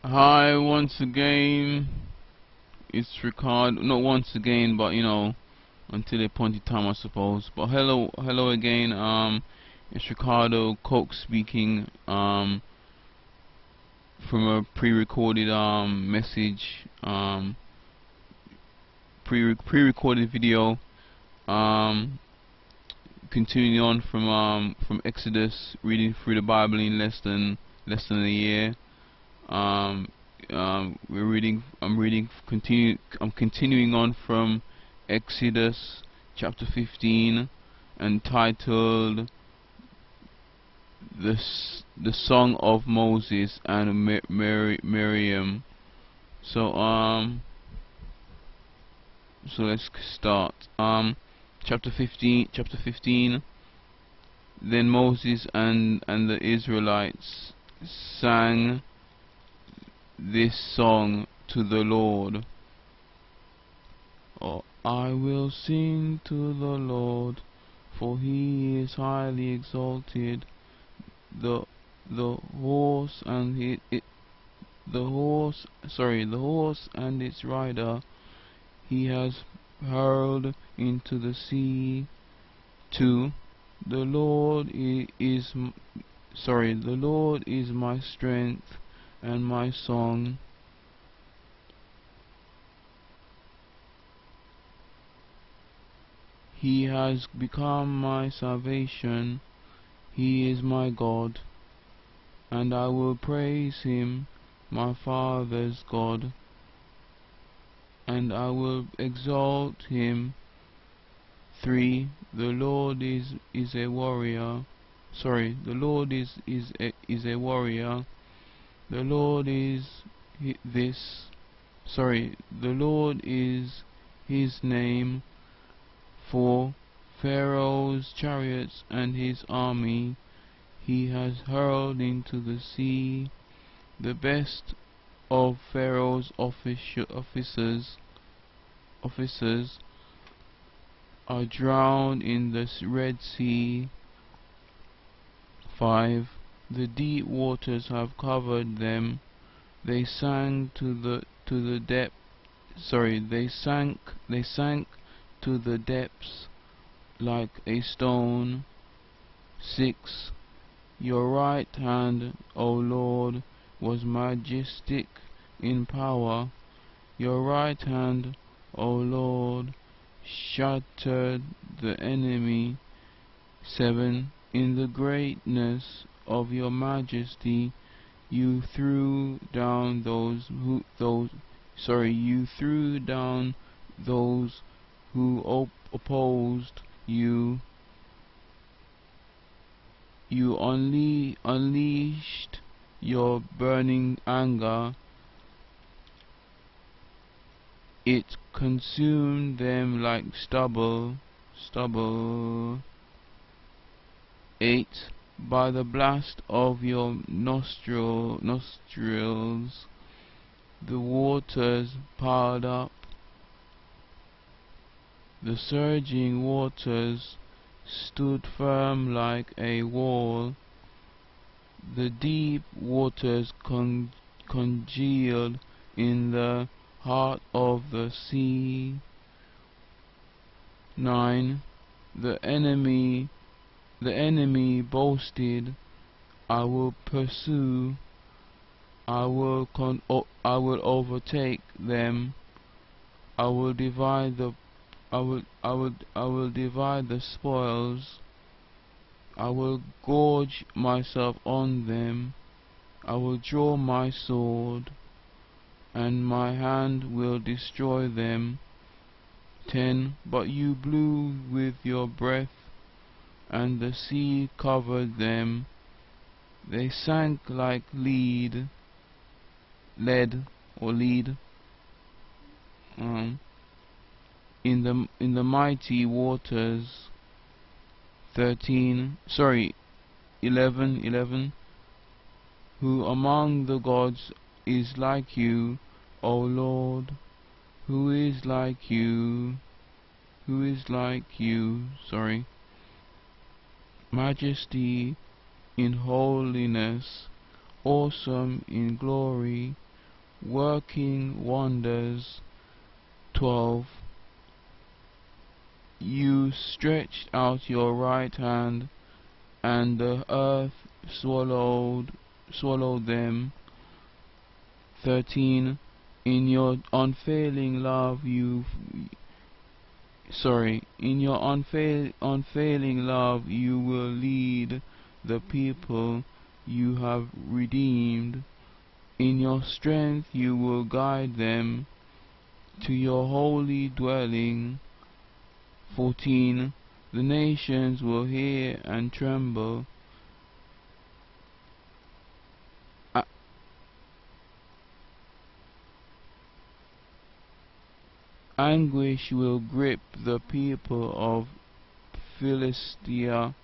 Hi, once again. It's Ricardo. Not once again, but until the appointed time, I suppose. But hello again. It's Ricardo Coke speaking. From a pre-recorded message. Pre-recorded video. Um, Continuing on from Exodus, reading through the Bible in less than a year. Um, we're reading. I'm continuing on from Exodus chapter 15, entitled the Song of Moses and Miriam. So let's start. Chapter 15. Chapter 15. Then Moses and the Israelites sang this song to the Lord. Oh, I will sing to the Lord, for he is highly exalted. The the horse and the horse and its rider he has hurled into the sea. 2. The Lord the Lord is my strength and my song. He has become my salvation. He is my God, and I will praise him, my father's God, and I will exalt him. 3. The Lord is a warrior. The Lord is a warrior. The Lord is this. The Lord is his name. 4. Pharaoh's chariots and his army he has hurled into the sea. The best of Pharaoh's officers are drowned in the Red Sea. 5. The deep waters have covered them. They sank to the depth. They sank to the depths like a stone. 6. Your right hand, O Lord, was majestic in power. Your right hand, O Lord, shattered the enemy. 7. In the greatness of your majesty, you threw down those who opposed you. You unleashed your burning anger. It consumed them like stubble. 8. By the blast of your nostrils, the waters piled up. The surging waters stood firm like a wall. The deep waters congealed in the heart of the sea. 9. The enemy boasted, I will pursue, I will overtake them. I will divide the spoils. I will gorge myself on them. I will draw my sword, and my hand will destroy them. 10. But you blew with your breath, and the sea covered them. They sank like lead in the mighty waters. 11. Who among the gods is like you, O Lord? Who is like you? Majesty in holiness, awesome in glory, working wonders. 12. You stretched out your right hand, and the earth swallowed them. 13. In your unfailing love you will lead the people you have redeemed. In your strength you will guide them to your holy dwelling. 14. The nations will hear and tremble. Anguish will grip the people of Philistia.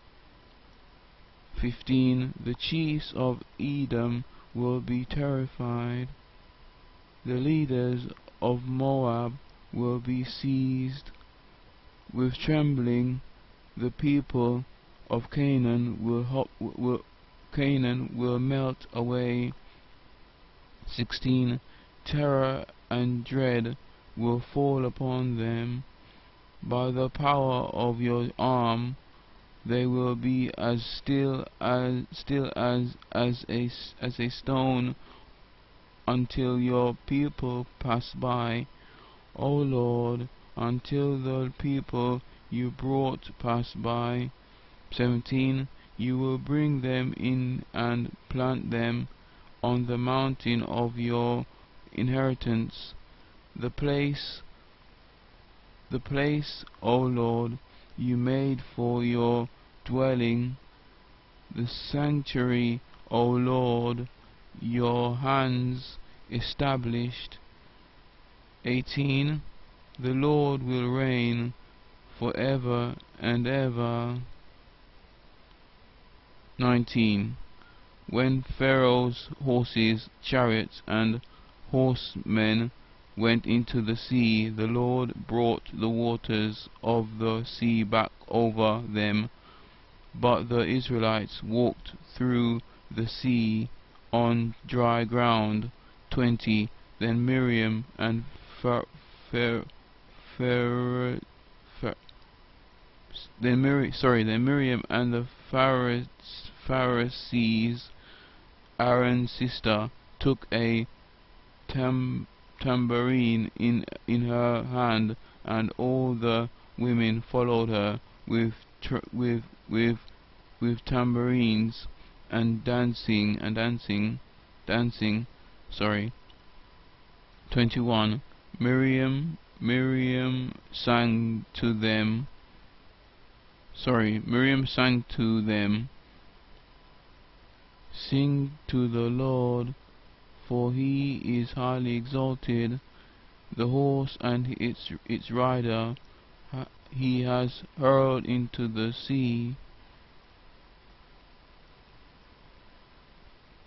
15. The chiefs of Edom will be terrified. The leaders of Moab will be seized with trembling. The people of Canaan will melt away. 16. Terror and dread will fall upon them. By the power of your arm they will be as still as a stone until your people pass by, O Lord, until the people you brought pass by. 17. You will bring them in and plant them on the mountain of your inheritance, the place, O Lord, you made for your dwelling, the sanctuary, O Lord, your hands established. 18. The Lord will reign forever and ever. 19. When Pharaoh's horses, chariots, and horsemen went into the sea, the Lord brought the waters of the sea back over them, but the Israelites walked through the sea on dry ground. 20. Then Miriam and the Pharisees, Aaron's sister, took a tambourine in her hand, and all the women followed her with tambourines and dancing. 21. Miriam sang to them. Sing to the Lord, for he is highly exalted. The horse and its rider he has hurled into the sea.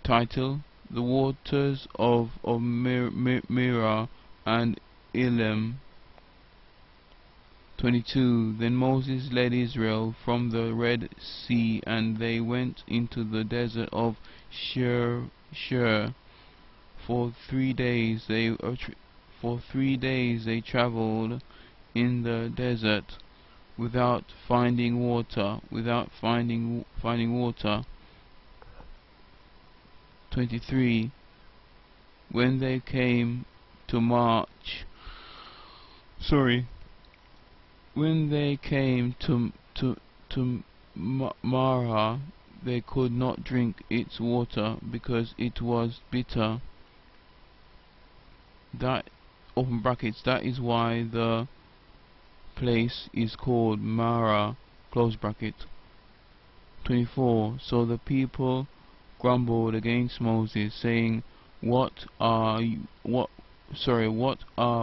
Title: The waters of Marah and Elim. 22. Then Moses led Israel from the Red Sea, and they went into the desert of Shur. For 3 days they traveled in the desert without finding water. 23. When they came to Marah, they could not drink its water because it was bitter. That is why the place is called Marah. 24. So the people grumbled against Moses, saying, What are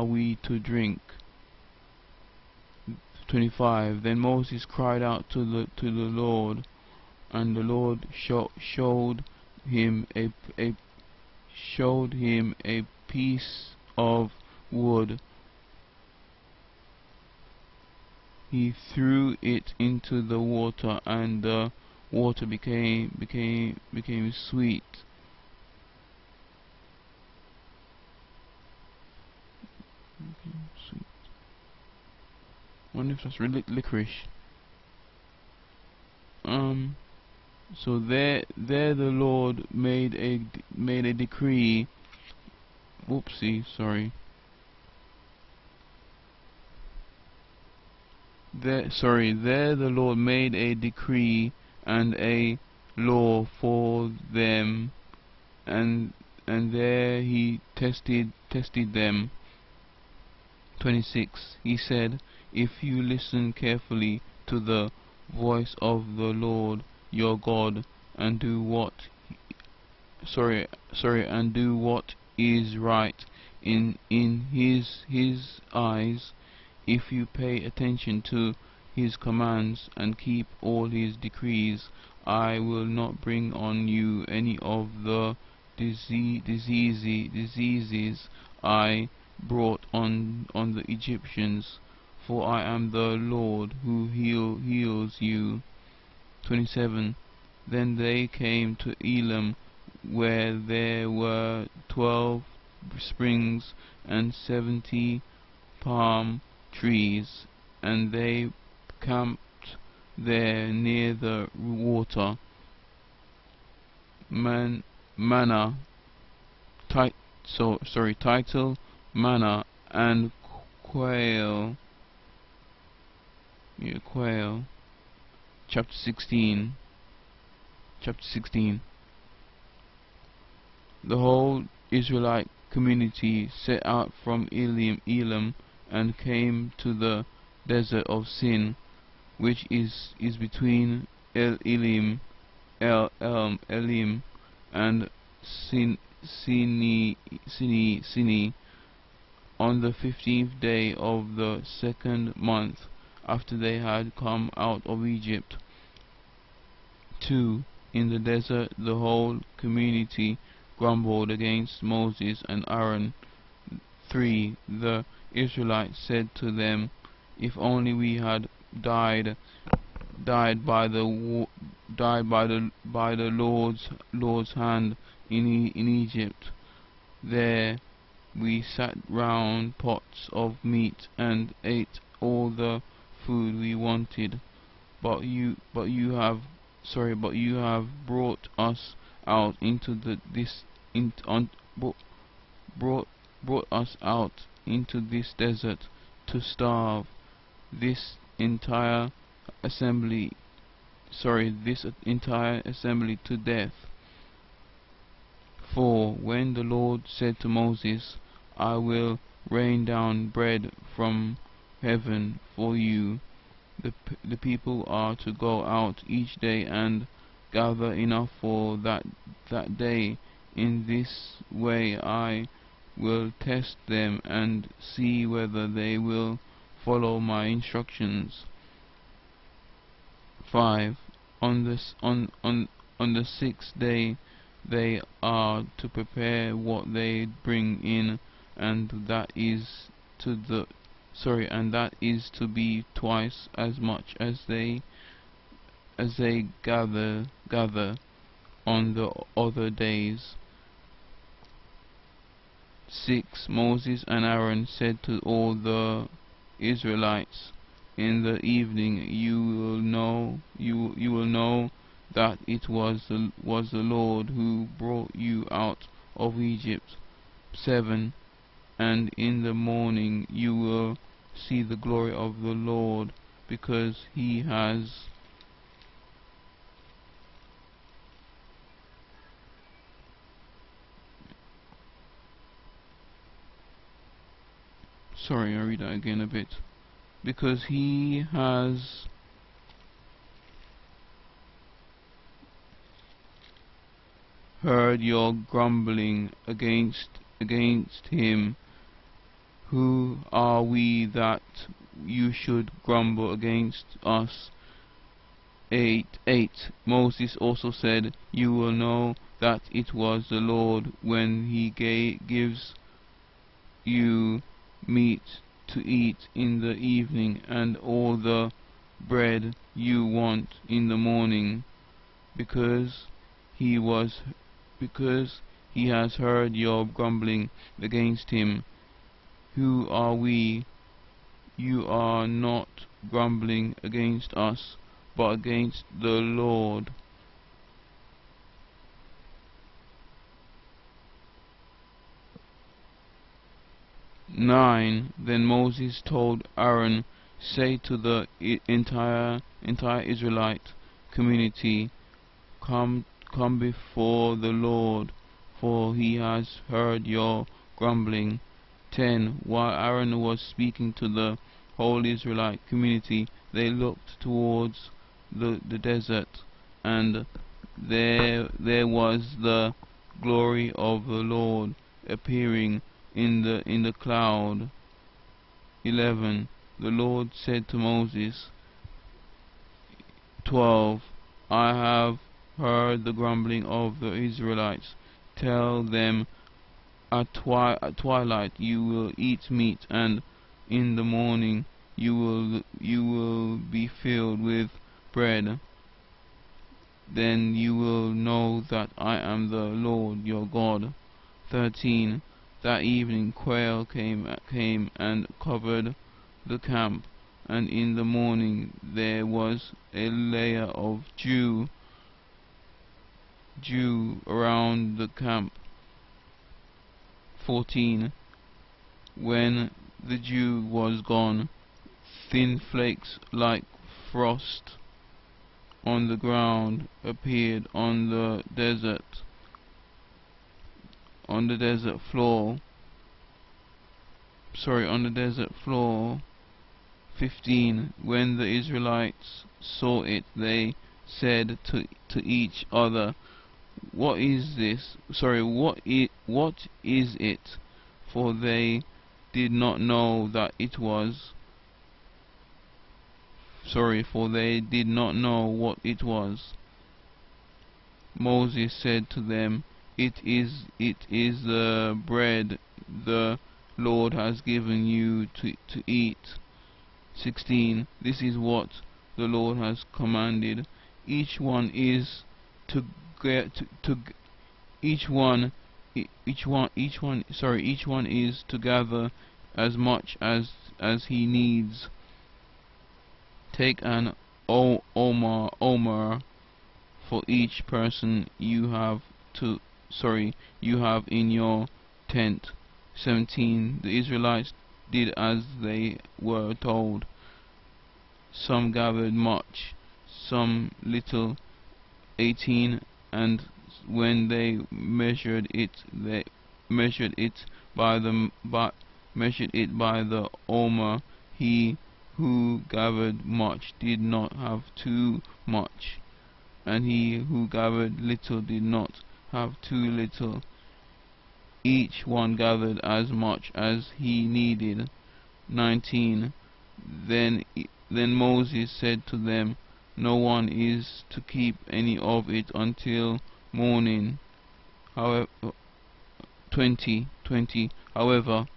we to drink? 25. Then Moses cried out to the Lord, and the Lord showed him a piece of wood. He threw it into the water, and the water became sweet. wonder if that's licorice. So there the Lord made a decree. Whoopsie, sorry. There the Lord made a decree and a law for them, and there he tested them. 26. He said, if you listen carefully to the voice of the Lord your God and do what and do what is right in his eyes, if you pay attention to his commands and keep all his decrees, I will not bring on you any of the diseases I brought on the Egyptians, for I am the Lord who heals you. 27. Then they came to Elim, where there were 12 springs and 70 palm trees, and they camped there near the water. Manna, title, manna and quail. Quail. Chapter 16. The whole Israelite community set out from Elim and came to the desert of Sin, which is between Elim and Sinai, on the 15th day of the second month after they had come out of Egypt. 2. In the desert the whole community grumbled against Moses and Aaron. 3. The Israelites said to them, if only we had died by the Lord's hand in Egypt. There we sat round pots of meat and ate all the food we wanted. But you have brought us out brought us out into this desert to starve this entire assembly to death. 4. When the Lord said to Moses, I will rain down bread from heaven for you, the people are to go out each day and gather enough for that day. In this way I will test them and see whether they will follow my instructions. 5. On the sixth day they are to prepare what they bring in, and that is to be twice as much as they gather on the other days. 6. Moses and Aaron said to all the Israelites, in the evening you will know that it was the Lord who brought you out of Egypt. 7. And in the morning you will see the glory of the Lord, because he has Sorry, I'll read that again a bit. Because he has heard your grumbling against him. Who are we that you should grumble against us? 8. Moses also said, you will know that it was the Lord when he gives you meat to eat in the evening and all the bread you want in the morning, because he has heard your grumbling against him. Who are we you are not grumbling against us, but against the Lord. 9. Then Moses told Aaron, say to the entire Israelite community, come before the Lord, for he has heard your grumbling. 10. While Aaron was speaking to the whole Israelite community, they looked towards the desert, and there was the glory of the Lord appearing in the cloud. 11. The Lord said to Moses. 12. I have heard the grumbling of the Israelites. Tell them, at twilight you will eat meat, and in the morning you will be filled with bread. Then you will know that I am the Lord your God. 13. That evening quail came and covered the camp, and in the morning there was a layer of dew around the camp. 14. When the dew was gone, thin flakes like frost on the ground appeared on the desert floor. 15. When the Israelites saw it, they said to each other, what is this? What is it? For they did not know that it was. For they did not know what it was. Moses said to them, it is the bread the Lord has given you to eat. 16. This is what the Lord has commanded. Each one is to gather as much as he needs. Take an omer for each person you have in your tent. 17. The Israelites did as they were told. Some gathered much, some little. 18. And when they measured it by the omer, he who gathered much did not have too much, and he who gathered little did not have too little. Each one gathered as much as he needed. 19. Then Moses said to them, no one is to keep any of it until morning. However, 20. However,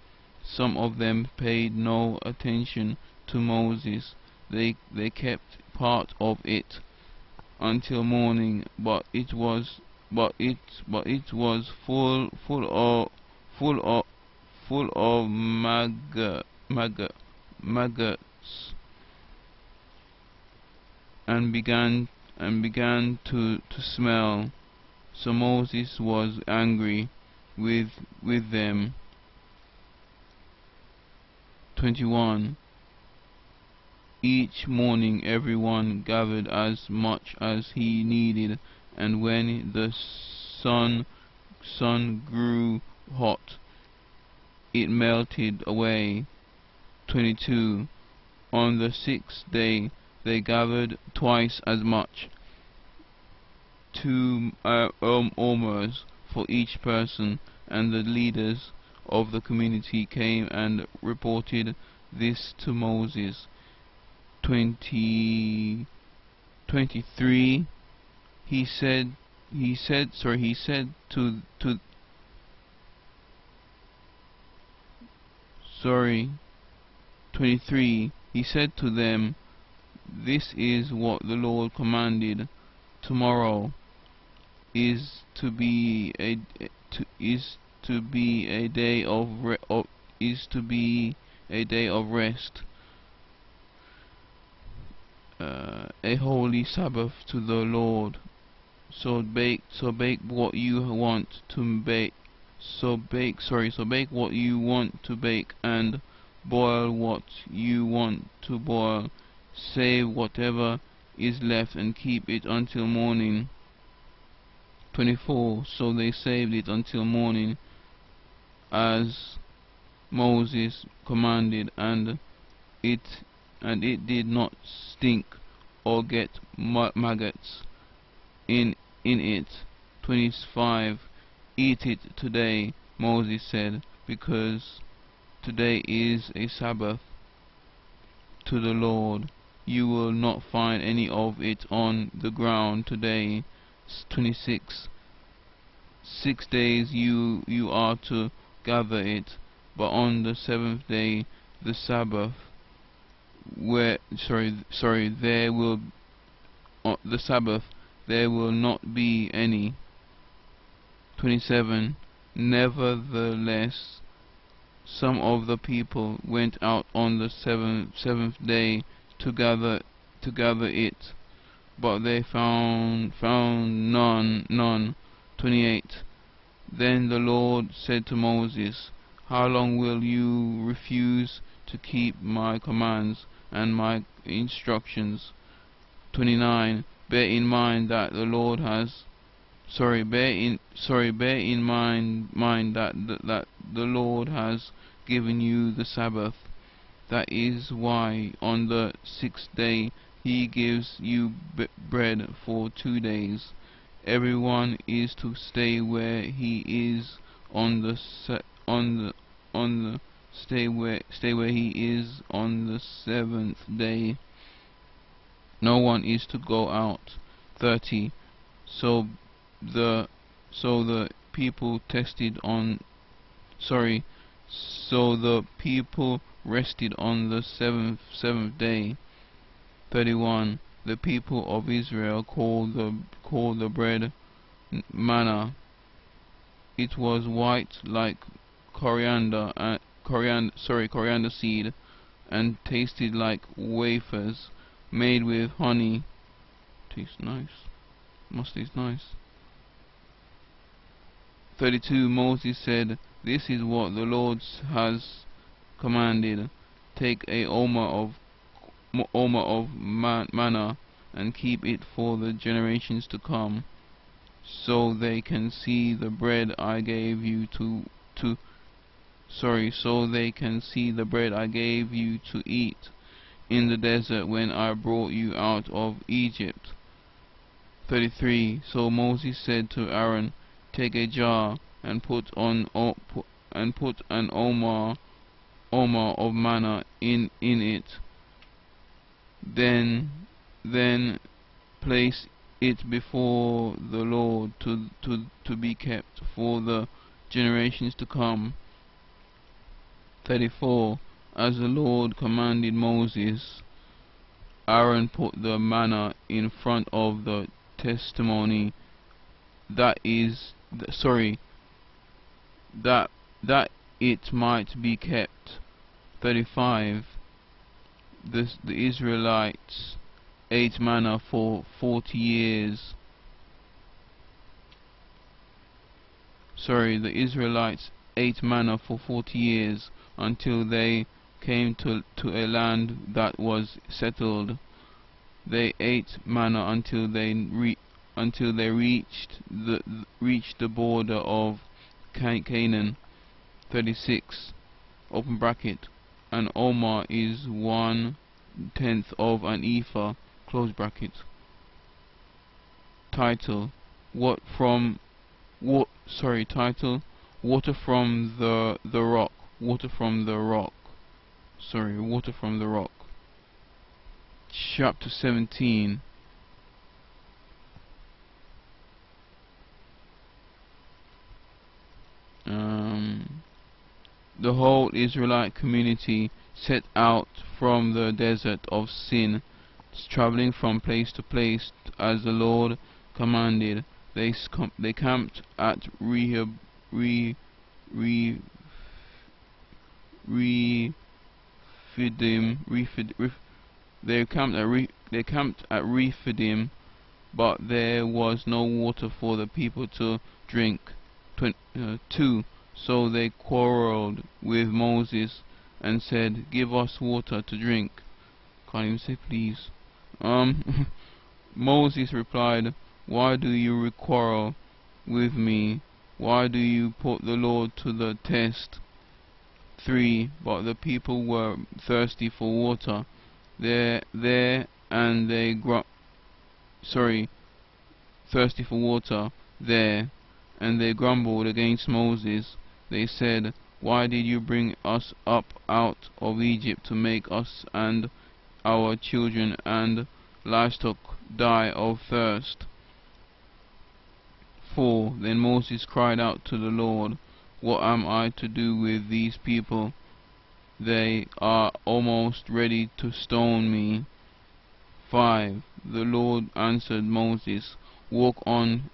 some of them paid no attention to Moses. They kept part of it until morning, but it was full of maggots, and began to smell. So Moses was angry with them. 21. Each morning everyone gathered as much as he needed, and when the sun grew hot, it melted away. 22. On the 6th day they gathered twice as much, 2 omers for each person, and the leaders of the community came and reported this to Moses. 23. He said to them, this is what the Lord commanded. Tomorrow is to be a day of rest. a holy Sabbath to the Lord. So bake what you want to bake. So bake what you want to bake, and boil what you want to boil. Save whatever is left and keep it until morning. 24. So they saved it until morning, as Moses commanded, it it did not stink or get maggots in it. 25. Eat it today, Moses said, because today is a Sabbath to the Lord. You will not find any of it on the ground today. 26. 6 days you are to gather it, but on the seventh day, the Sabbath, there will the Sabbath there will not be any. 27. Nevertheless, some of the people went out on the seventh day to gather it, but they found none. 28. Then the Lord said to Moses, how long will you refuse to keep my commands and my instructions? 29. Bear in mind that the Lord has bear in mind that the Lord has given you the Sabbath. That is why on the sixth day he gives you bread for 2 days. Everyone is to stay where he is on the stay where he is on the seventh day. No one is to go out. 30. So the people rested on the seventh day. 31. The people of Israel called the bread manna. It was white like coriander seed, and tasted like wafers made with honey. Tastes nice. Must taste nice. 32. Moses said, this is what the Lord has commanded. Take a omer of manna and keep it for the generations to come, so they can see the bread I gave you so they can see the bread I gave you to eat in the desert when I brought you out of Egypt. 33. So Moses said to Aaron, take a jar and put an omer of manna in it. Then place it before the Lord to be kept for the generations to come. 34. As the Lord commanded Moses, Aaron put the manna in front of the testimony, that it might be kept. 35. The Israelites ate manna for 40 years. The Israelites ate manna for 40 years until they came to a land that was settled. They ate manna until they reached the border of Canaan. 36. Open bracket. An omer is 1/10 of an ephah. Close bracket. Title. Title. Water from the rock. Water from the rock. Water from the rock. Chapter 17. The whole Israelite community set out from the desert of Sin, traveling from place to place as the Lord commanded. They camped at Rephidim, They camped at Rephidim, but there was no water for the people to drink. 2. So they quarreled with Moses and said, "Give us water to drink." Can't even say please. Moses replied, "Why do you quarrel with me? Why do you put the Lord to the test?" 3. But the people were thirsty for water. There and they thirsty for water there, and they grumbled against Moses. They said, "Why did you bring us up out of Egypt to make us and our children and livestock die of thirst?" 4. Then Moses cried out to the Lord, "What am I to do with these people? They are almost ready to stone me." 5. The Lord answered Moses, walk on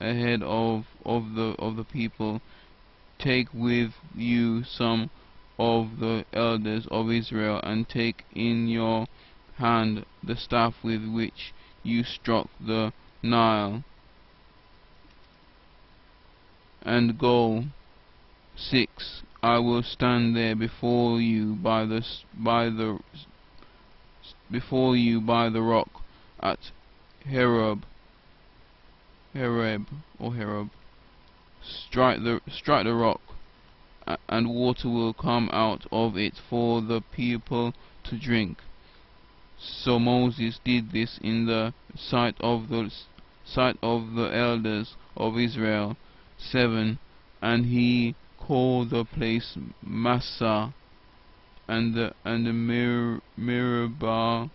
ahead of the people. Take with you some of the elders of Israel, and take in your hand the staff with which you struck the Nile, and go. 6. I will stand there before you by the rock at Horeb. Strike the rock, and water will come out of it for the people to drink. So Moses did this in the sight of the elders of Israel. 7. And he called the place Massah, and the Meribah,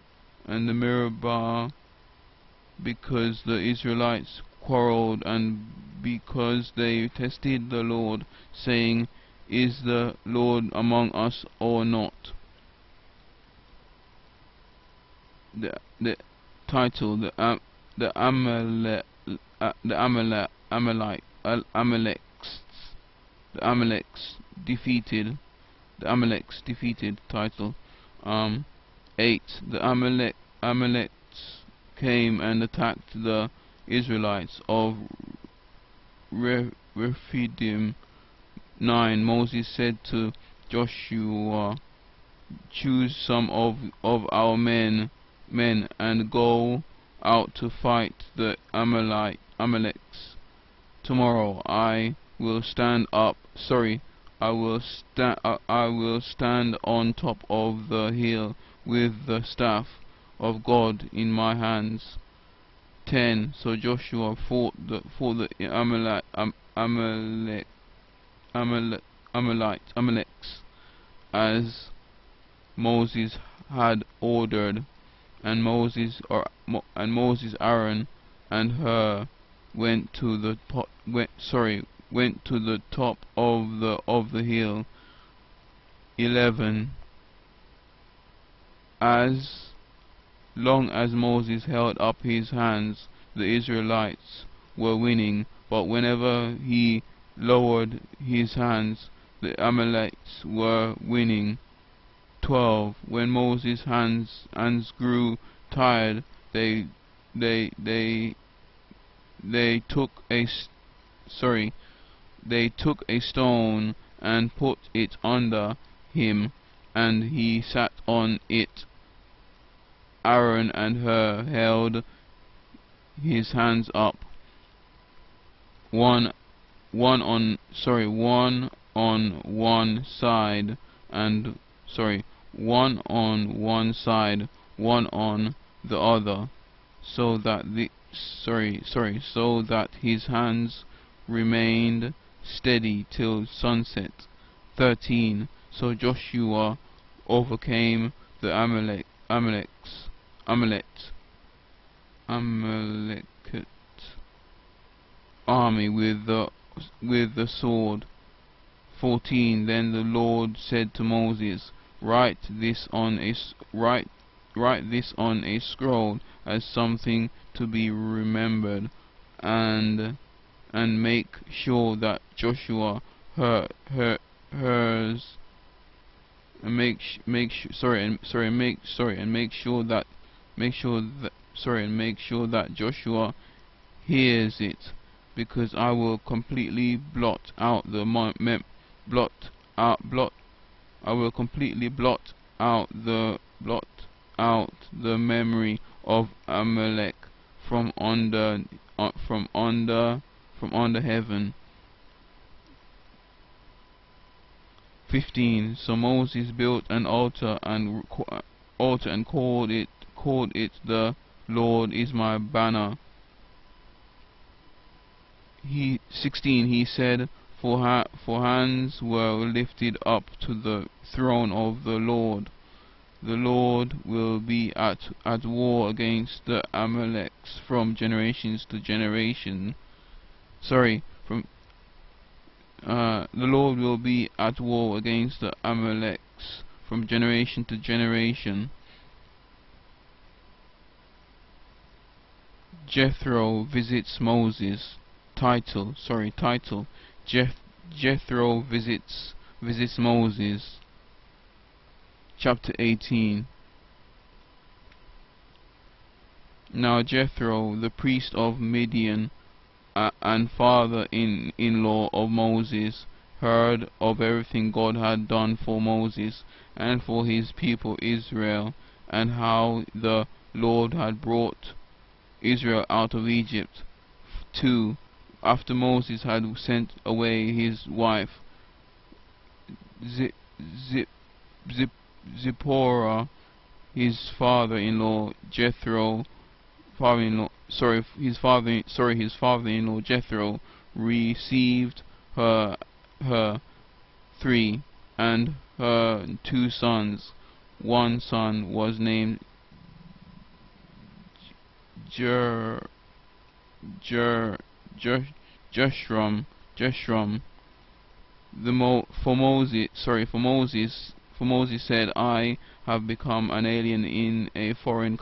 because the Israelites quarreled, and because they tested the Lord, saying, "Is the Lord among us or not?" The title: the Amaleks defeated. The Amaleks defeated. Title: 8. The Amalekites came and attacked the Israelites of Rephidim. 9. Moses said to Joshua, "Choose some of our men and go out to fight the Amalekites. Tomorrow I will stand on top of the hill with the staff of God in my hands." 10. So Joshua fought the Amalekites as Moses had ordered, and Moses, Aaron, and Hur went to the top of the hill. 11. As long as Moses held up his hands, the Israelites were winning, but whenever he lowered his hands, the Amalekites were winning. 12. When Moses' hands grew tired, they took a stone and put it under him, and he sat on it. Aaron and Hur held his hands up, one on one side, and one on one side, one on the other, so that his hands remained steady till sunset. 13. So Joshua overcame the Amalekites army with the sword. 14. Then the Lord said to Moses, write this on a scroll as something to be remembered, and make sure that Joshua, Hur's, and make sure that Joshua hears it, because I will completely blot I will completely blot out the memory of Amalek from under from under heaven. 15. So Moses built an altar and called it the Lord is my banner. 16. He said, for hands were lifted up to the throne of the Lord. The Lord will be at war against the Amalekites from generations to generation. The Lord will be at war against the Amalekites from generation to generation. Jethro visits Moses. Title. Jethro visits Moses. Chapter 18. Now Jethro, the priest of Midian, and father-in-law of Moses, heard of everything God had done for Moses and for his people Israel, and how the Lord had brought Israel out of Egypt. 2. After Moses had sent away his wife Zipporah, his father-in-law Jethro, his father-in-law Jethro received her. 3. And her 2 sons. One son was named Jeshurun. For Moses said, I have become an alien in a foreign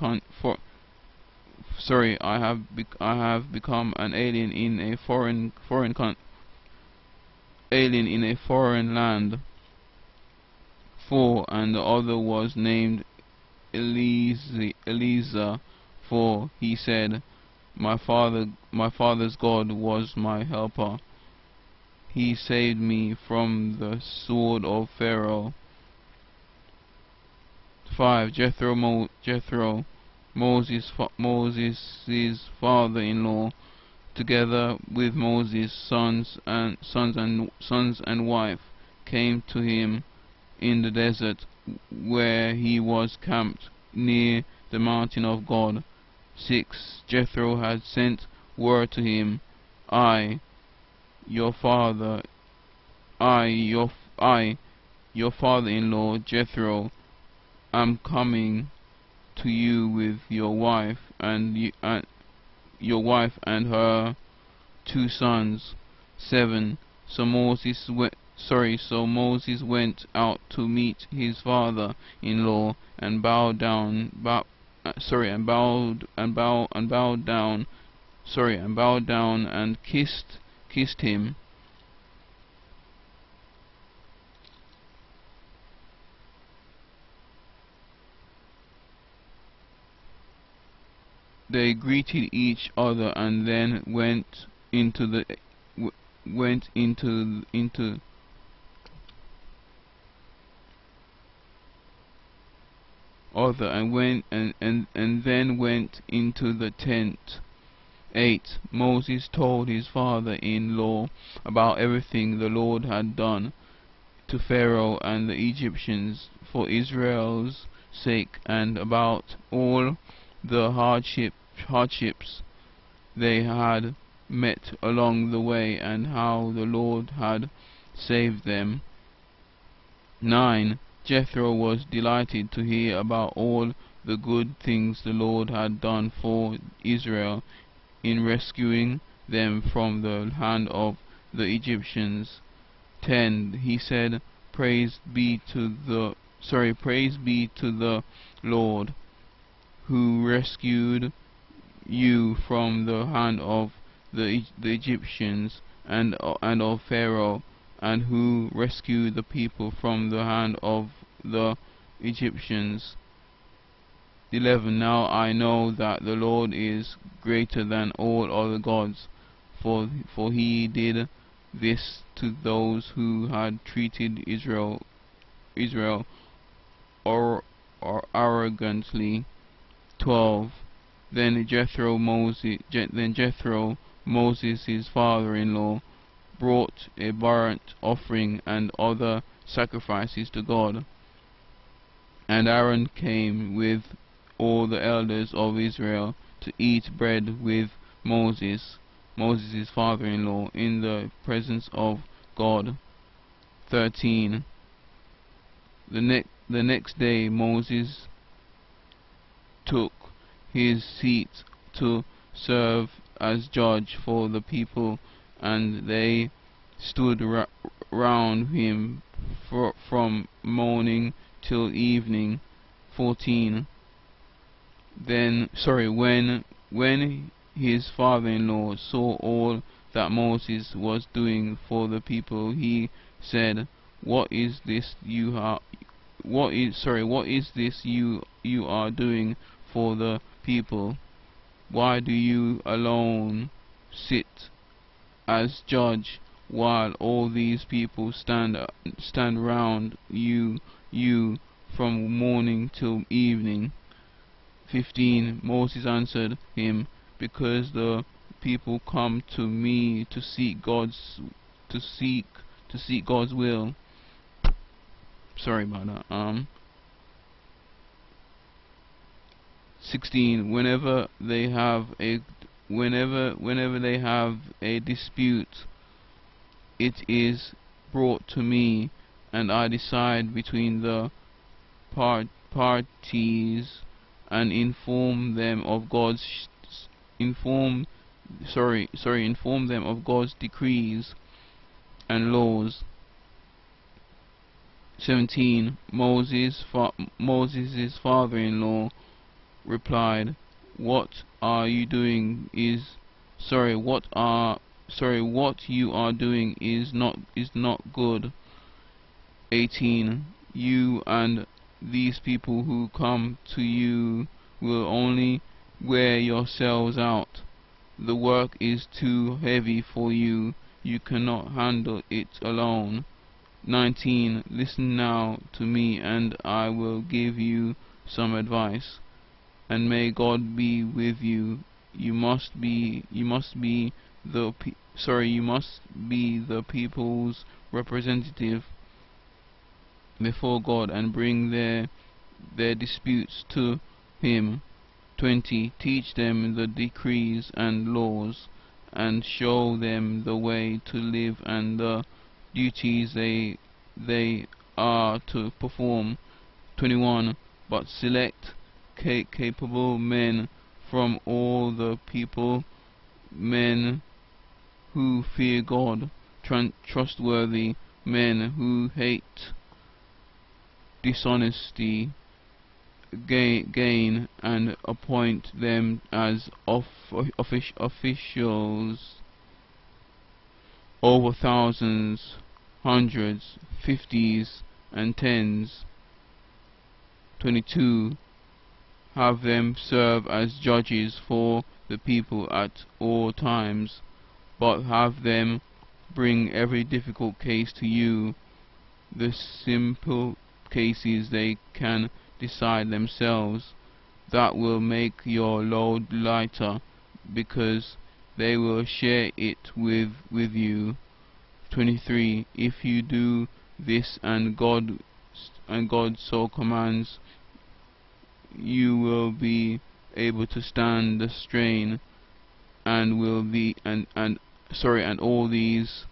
land. 4. And the other was named Eliezer, for he said, my father's God was my helper. He saved me from the sword of Pharaoh. 5. Jethro, Moses' father-in-law, together with Moses' sons and wife, came to him in the desert, where he was camped near the mountain of God. 6. Jethro had sent word to him, I, your father-in-law Jethro, am coming to you with your wife and her 2 sons. 7. So Moses went out to meet his father-in-law and bowed down and kissed him. They greeted each other and then went into the tent. 8. Moses told his father-in-law about everything the Lord had done to Pharaoh and the Egyptians for Israel's sake, and about all the hardships they had met along the way, and how the Lord had saved them. 9. Jethro was delighted to hear about all the good things the Lord had done for Israel in rescuing them from the hand of the Egyptians. 10. He said, Praise be to the Lord, who rescued you from the hand of the Egyptians and of Pharaoh, and who rescued the people from the hand of the Egyptians. 11. Now I know that the Lord is greater than all other gods, for he did this to those who had treated Israel or arrogantly. 12. Then Jethro, Moses' father-in-law, brought a burnt offering and other sacrifices to God. And Aaron came with all the elders of Israel to eat bread with Moses, father-in-law, in the presence of God. 13. The next day Moses took his seat to serve as judge for the people, and they stood round him from morning till evening. 14. When his father-in-law saw all that Moses was doing for the people, he said, What is this you are doing for the people? Why do you alone sit as judge, while all these people stand round you from morning till evening? 15. Moses answered him, Because the people come to me to seek God's will. Sorry about that. 16. Whenever they have a dispute, it is brought to me, and I decide between the parties and inform them of God's decrees and laws. 17. Moses' father-in-law replied, What you are doing is not good. 18. You and these people who come to you will only wear yourselves out. The work is too heavy for you. You cannot handle it alone. 19. Listen now to me, and I will give you some advice, and may God be with you. You must be the people's representative before God, and bring their disputes to him. 20. Teach them the decrees and laws, and show them the way to live and the duties they are to perform. 21. But select capable men from all the people, men who fear God, trustworthy men who hate dishonesty, gain, and appoint them as officials over thousands, hundreds, fifties, and tens. 22. Have them serve as judges for the people at all times, but have them bring every difficult case to you. The simple cases they can decide themselves. That will make your load lighter, because they will share it with you. 23. If you do this, and God so commands, you will be able to stand the strain, and all these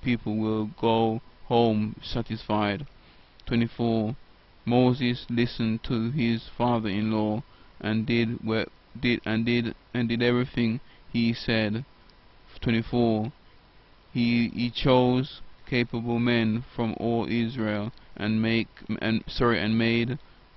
people will go home satisfied. 24. Moses listened to his father-in-law and did everything he said. 24. He chose capable men from all Israel and made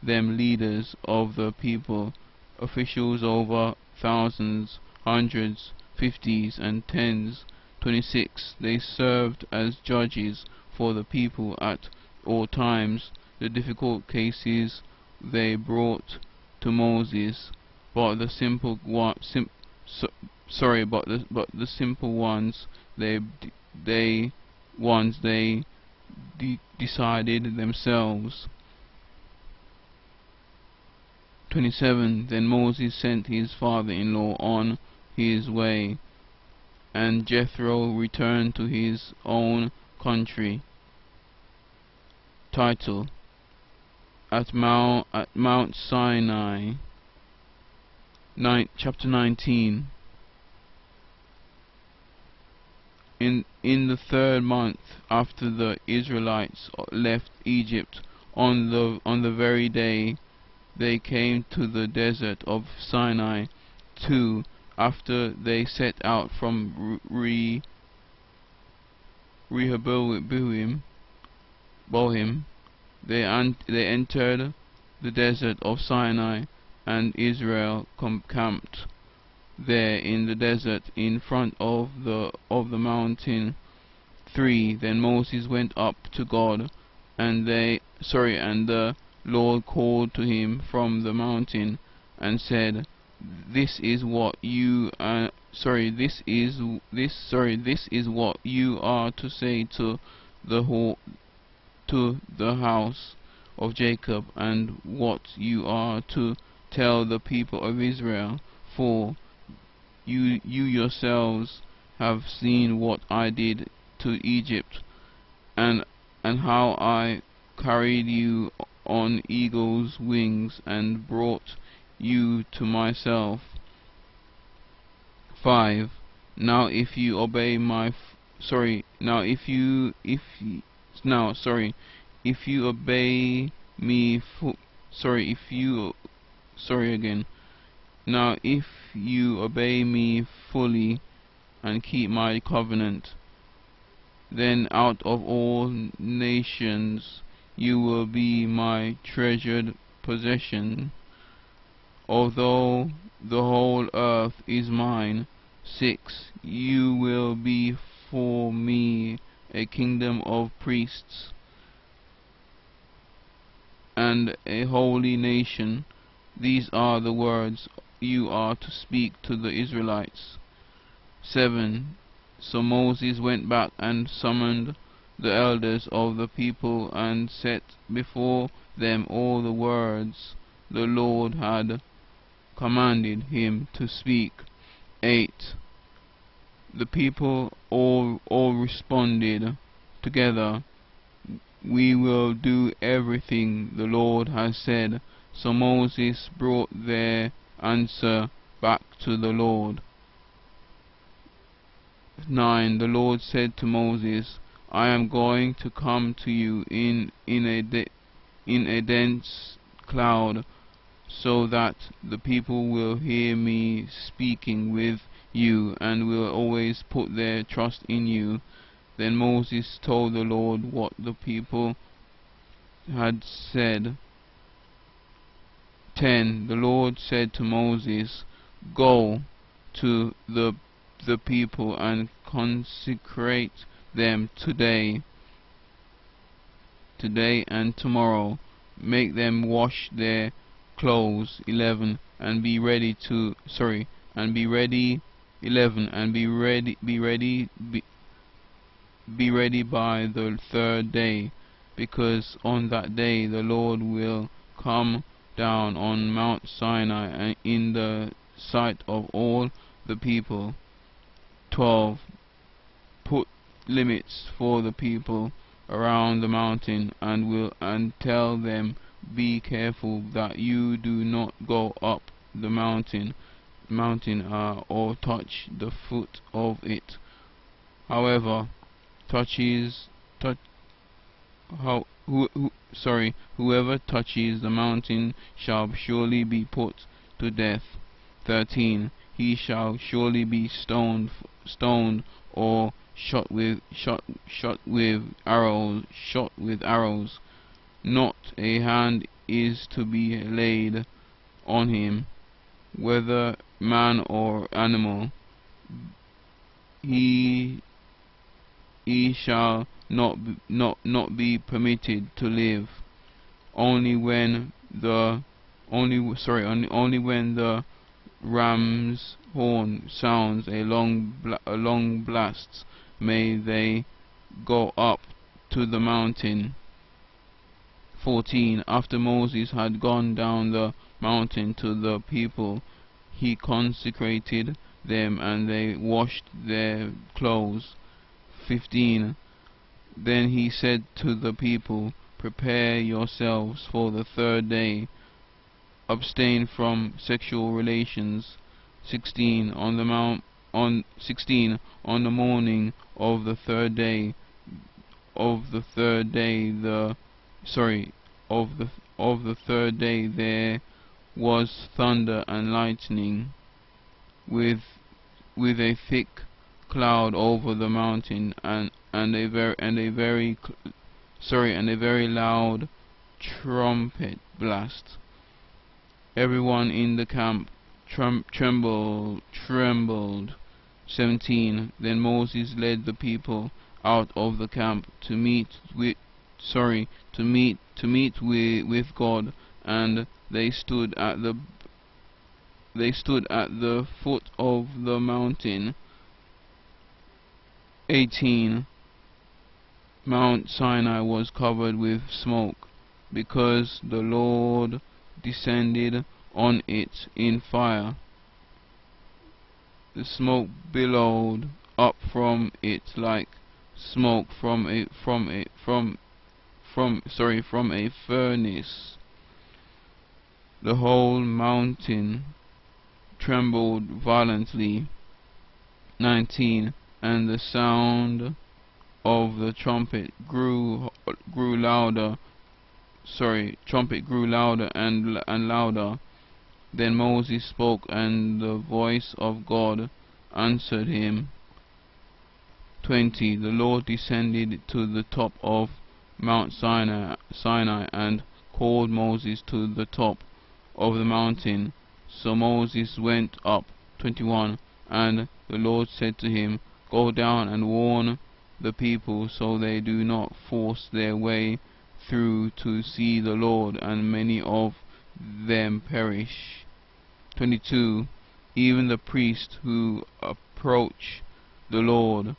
them leaders of the people, officials over thousands, hundreds, fifties, and tens. 26. They served as judges for the people at or times the difficult cases they brought to Moses, but the simple one, but the simple ones they decided themselves. 27. Then Moses sent his father-in-law on his way, and Jethro returned to his own country. Title: At Mount Sinai. Chapter 19. In the third month after the Israelites left Egypt, on the very day they came to the desert of Sinai, 2. After they set out from Rehoboam, they entered the desert of Sinai, and Israel camped there in the desert in front of the mountain. 3. Then Moses went up to God, and the Lord called to him from the mountain and said, This is what you are to say to the house of Jacob, and what you are to tell the people of Israel. 4. You yourselves have seen what I did to Egypt, and how I carried you on eagle's wings and brought you to myself. 5. Now if you obey my if you obey me now if you obey me fully and keep my covenant, then out of all nations you will be my treasured possession, although the whole earth is mine. 6. You will be for me a kingdom of priests and a holy nation. These are the words you are to speak to the Israelites. 7. So Moses went back and summoned the elders of the people and set before them all the words the Lord had commanded him to speak. 8. The people all responded together, We will do everything the Lord has said. So Moses brought their answer back to the Lord. 9. The Lord said to Moses, I am going to come to you in a dense cloud, so that the people will hear me speaking with you and will always put their trust in you. Then Moses told the Lord what the people had said. 10. The Lord said to Moses, Go to the people and consecrate them today and tomorrow. Make them wash their clothes. 11. And be ready to 11. And be ready by the third day, because on that day the Lord will come down on Mount Sinai and in the sight of all the people. 12. Put limits for the people around the mountain, and tell them, Be careful that you do not go up the mountain or touch the foot of it. Whoever touches the mountain shall surely be put to death. 13. He shall surely be stoned or shot with arrows. Not a hand is to be laid on him, whether man or animal. He he shall not be permitted to live. Only when the only when the ram's horn sounds a long blast may they go up to the mountain. 14. After Moses had gone down the mountain to the people, he consecrated them, and they washed their clothes. 15. Then he said to the people, prepare yourselves for the third day. Abstain from sexual relations. 16. On the morning of the third day there was thunder and lightning, with a thick cloud over the mountain, and a very loud trumpet blast. Everyone in the camp trembled. 17. Then Moses led the people out of the camp to meet with God, and they stood at the foot of the mountain. 18. Mount Sinai was covered with smoke, because the Lord descended on it in fire. The smoke billowed up from it like smoke from a furnace. The whole mountain trembled violently. 19. And the sound of the trumpet grew louder. Trumpet grew louder and louder. Then Moses spoke, and the voice of God answered him. 20. The Lord descended to the top of Mount Sinai and called Moses to the top of the mountain. So Moses went up. 21. And the Lord said to him, go down and warn the people, so they do not force their way through to see the Lord, and many of them perish. 22. Even the priests who approach the Lord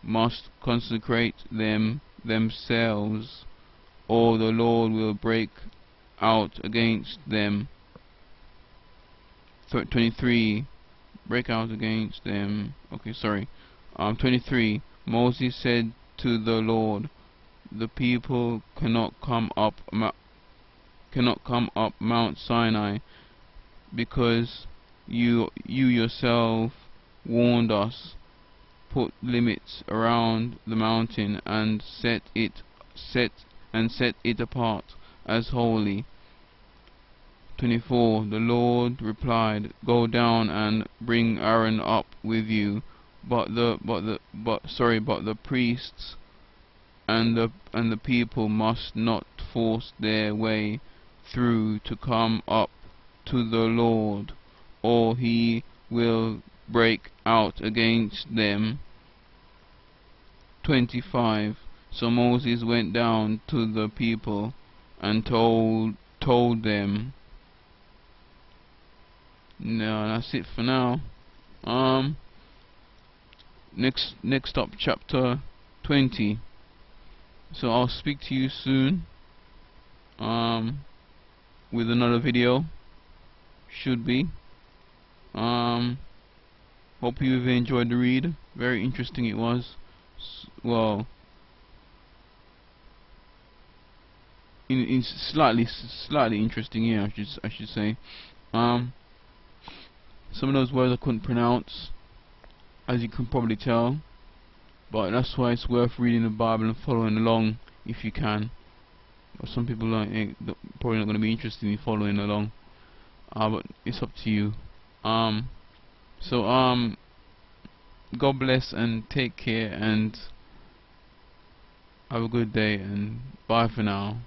must consecrate themselves, or the Lord will break out against them. 23. Break out against them. 23. Moses said to the Lord, the people cannot come up Mount Sinai, because you yourself warned us. Put limits around the mountain and set it apart as holy. 24. The Lord replied, go down and bring Aaron up with you, but the priests and the people must not force their way through to come up to the Lord, or he will break out against them. 25. So Moses went down to the people and told them. No, that's it for now. Next up, chapter 20. So I'll speak to you soon with another video. Should be. Hope you've enjoyed the read. Very interesting it was. Well, in slightly interesting, yeah, I should say. Some of those words I couldn't pronounce, as you can probably tell, but that's why it's worth reading the Bible and following along if you can. But some people ain't probably not going to be interested in following along, but it's up to you. God bless and take care, and have a good day, and bye for now.